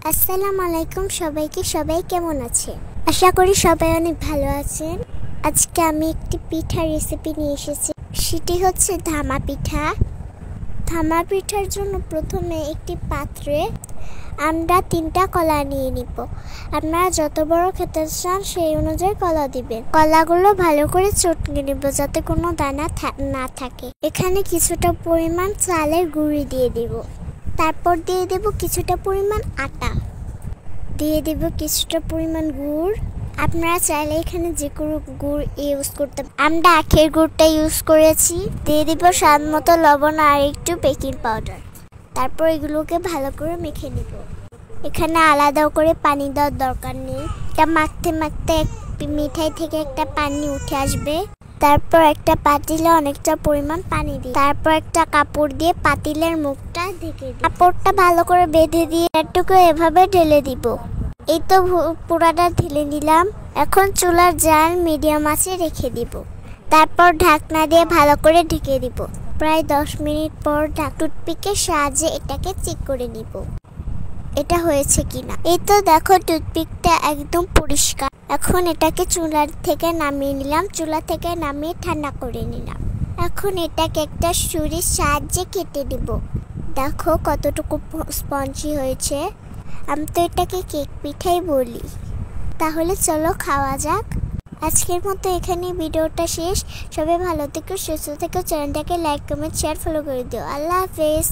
আসসালামু আলাইকুম সবাইকে। সবাই কেমন আছে? আশা করি সবাই অনেক ভালো আছেন। আজকে আমি একটি পিঠার রেসিপি নিয়ে এসেছি, সেটি হচ্ছে ধামা পিঠা। ধামা পিঠার জন্য প্রথমে একটি পাত্রে আমরা 3টা কলা নিয়ে নিব। আপনারা যত বড় খেতে চান সেই অনুযায়ী কলা দিবেন। কলাগুলো ভালো করে চটকে নিব যাতে কোনো দানা না থাকে। এখানে কিছুটা পরিমাণ চালের গুঁড়ি দিয়ে দিব। তারপর দিয়ে দেব কিছুটা পরিমাণ আটা, দিয়ে দেব কিছুটা পরিমাণ গুড়। আপনারা চাইলে এখানে যে কোনো গুড় ইউজ করতে, আমরা আখের গুড়টা ইউজ করেছি। দিয়ে দেব স্বাদ মতো লবণ আর একটু বেকিং পাউডার। তারপর এগুলোকে ভালো করে মেখে নেব। এখানে আলাদা করে পানি দেওয়ার দরকার নেই। এটা মাখতে মাখতে মিঠাই থেকে একটা পানি উঠে আসবে। তারপর একটা পাতিলে অনেকটা পরিমাণ পানি দিই। তারপর একটা কাপড় দিয়ে পাতিলের মুখটা ঢেকে দিই। কাপড়টা ভালো করে বেঁধে দিয়ে একটুকু এভাবে ঢেলে দিব। এই তো পুরাটা ঢেলে নিলাম। এখন চুলার জাল মিডিয়াম আঁচে রেখে দিব। তারপর ঢাকনা দিয়ে ভালো করে ঢেকে দিব। প্রায় 10 মিনিট পর টুথপিকের সাহায্যে এটাকে চেক করে নিব এটা হয়েছে কিনা। এই তো দেখো টুথপিকটা একদম পরিষ্কার। এখন এটাকে চুলা থেকে নামিয়ে নিলাম। চুলা থেকে নামিয়ে ঠান্ডা করে নিলাম। এখন এটাকে একটা ছুরির সাহায্যে কেটে দিব। দেখো কতটুকু স্পঞ্জি হয়েছে। আমি তো এটাকে কেক পিঠাই বলি। তাহলে চলো খাওয়া যাক। আজকের মতো এখানে ভিডিওটা শেষ। সবাই ভালো থেকো, সুস্থ থেকো। চ্যানেলটাকে লাইক, কমেন্ট, শেয়ার, ফলো করে দিও। আল্লাহ হাফেজ।